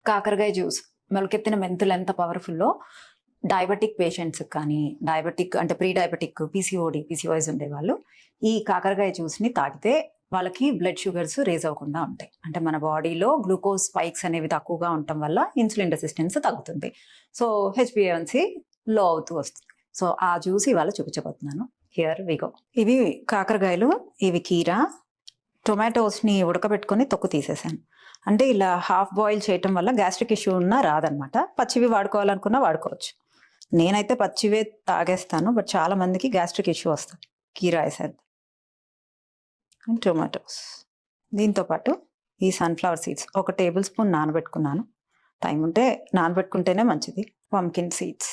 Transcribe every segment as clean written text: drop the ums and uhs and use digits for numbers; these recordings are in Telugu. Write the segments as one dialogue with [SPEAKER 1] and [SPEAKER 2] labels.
[SPEAKER 1] కాకరకాయ జ్యూస్ మొలకెత్తిన మెంతులు ఎంత పవర్ఫుల్లో డయాబెటిక్ పేషెంట్స్ కానీ డయాబెటిక్ అంటే ప్రీ డయాబెటిక్ పీసీఓఎస్ ఉండే వాళ్ళు ఈ కాకరకాయ జ్యూస్ని తాగితే వాళ్ళకి బ్లడ్ షుగర్స్ రేజ్ అవ్వకుండా ఉంటాయి. అంటే మన బాడీలో గ్లూకోజ్ స్పైక్స్ అనేవి తక్కువగా ఉండటం వల్ల ఇన్సులిన్ రెసిస్టెన్స్ తగ్గుతుంది. సో హెచ్బిఏవన్సీ లో అవుతూ వస్తుంది. సో ఆ జ్యూస్ ఇవాళ చూపించబోతున్నాను. Here we go. ఇవి కాకరకాయలు, ఇవి కీరా, టొమాటోస్ని ఉడకబెట్టుకొని తొక్కు తీసేసాను. అంటే ఇలా హాఫ్ బాయిల్ చేయటం వల్ల గ్యాస్ట్రిక్ ఇష్యూ ఉన్నా రాదనమాట. పచ్చివి వాడుకోవాలనుకున్నా వాడుకోవచ్చు. నేనైతే పచ్చివే తాగేస్తాను, బట్ చాలా మందికి గ్యాస్ట్రిక్ ఇష్యూ వస్తుంది. కీరా వేసేద్దాం, టొమాటోస్. దీంతోపాటు ఈ సన్ఫ్లవర్ సీడ్స్ 1 టేబుల్ స్పూన్ నానబెట్టుకున్నాను. టైం ఉంటే నానబెట్టుకుంటేనే మంచిది. Pumpkin seeds.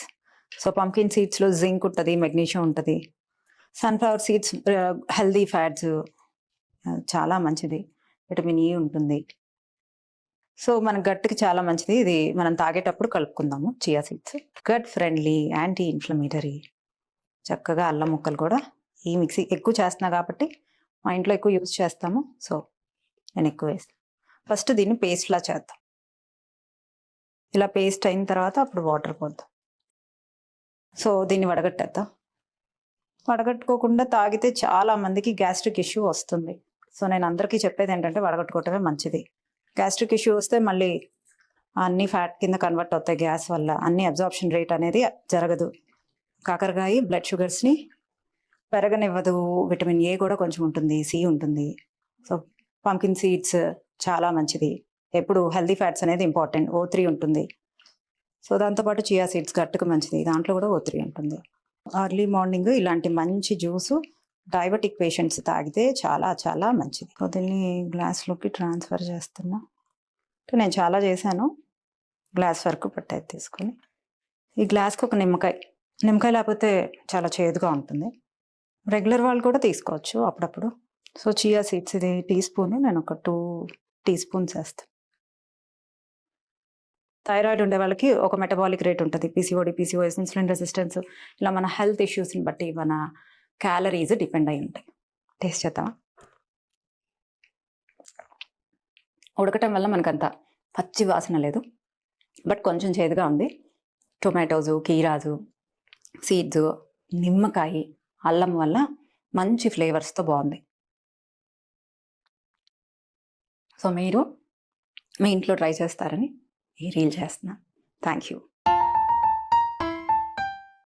[SPEAKER 1] సో పంకిన్ సీడ్స్లో జింక్ ఉంటుంది, మెగ్నీషియం ఉంటుంది. సన్ఫ్లవర్ సీడ్స్ హెల్దీ ఫ్యాట్స్, చాలా మంచిది. విటమిన్ ఈ ఉంటుంది. సో మన గట్కి చాలా మంచిది. ఇది మనం తాగేటప్పుడు కలుపుకుందాము. Chia seeds gut friendly, anti inflammatory. చక్కగా అల్లం ముక్కలు కూడా ఈ మిక్సీ ఎక్కువ చేస్తున్నా కాబట్టి మా ఇంట్లో ఎక్కువ యూజ్ చేస్తాము. సో నేను ఎక్కువ వేస్తాను. ఫస్ట్ దీన్ని పేస్ట్లా చేద్దాం. ఇలా పేస్ట్ అయిన తర్వాత అప్పుడు వాటర్ పోద్దాం. సో దీన్ని వడగట్టేద్దాం. వడగట్టుకోకుండా తాగితే చాలా మందికి గ్యాస్ట్రిక్ ఇష్యూ వస్తుంది. సో నేను అందరికీ చెప్పేది ఏంటంటే వడగట్టుకోవటమే మంచిది. గ్యాస్ట్రిక్ ఇష్యూ వస్తే మళ్ళీ అన్ని ఫ్యాట్ కింద కన్వర్ట్ అవుతాయి. గ్యాస్ వల్ల అన్ని అబ్జార్ప్షన్ రేట్ అనేది జరగదు. కాకరకాయ బ్లడ్ షుగర్స్ని పెరగనివ్వదు. విటమిన్ ఏ కూడా కొంచెం ఉంటుంది, సి ఉంటుంది. సో పంకిన్ సీడ్స్ చాలా మంచిది. ఎప్పుడు హెల్దీ ఫ్యాట్స్ అనేది ఇంపార్టెంట్. O3 ఉంటుంది. సో దాంతోపాటు చియా సీడ్స్ గట్టుకు మంచిది, దాంట్లో కూడా O3 ఉంటుంది. ఎర్లీ మార్నింగ్ ఇలాంటి మంచి జ్యూసు డయాబెటిక్ పేషెంట్స్ తాగితే చాలా చాలా మంచిది. దీన్ని గ్లాస్లోకి ట్రాన్స్ఫర్ చేస్తున్నా. నేను చాలా చేశాను. గ్లాస్ వరకు పట్టేది తీసుకొని ఈ గ్లాస్కి ఒక నిమ్మకాయ లేకపోతే చాలా చేదుగా ఉంటుంది. రెగ్యులర్ వాళ్ళు కూడా తీసుకోవచ్చు అప్పుడప్పుడు. సో చియా సీడ్స్ ఇది టీ స్పూన్, నేను ఒక 2 టీ స్పూన్స్ వేస్తాను. థైరాయిడ్ ఉండే వాళ్ళకి ఒక మెటబాలిక్ రేట్ ఉంటుంది. పీసీఓఎస్, ఇన్సులిన్ రెసిస్టెన్స్, ఇలా మన హెల్త్ ఇష్యూస్ని బట్టి మన క్యాలరీస్ డిపెండ్ అయి ఉంటాయి. టేస్ట్ చేద్దామా? ఉడకటం వల్ల మనకంత పచ్చి వాసన లేదు, బట్ కొంచెం చేదుగా ఉంది. టొమాటోస్, కీరాసు, సీడ్స్, నిమ్మకాయ, అల్లం వల్ల మంచి ఫ్లేవర్స్తో బాగుంది. సో మీరు మీ ఇంట్లో ట్రై చేస్తారని ఈ రీల్ చేస్తున్నా. Thank you.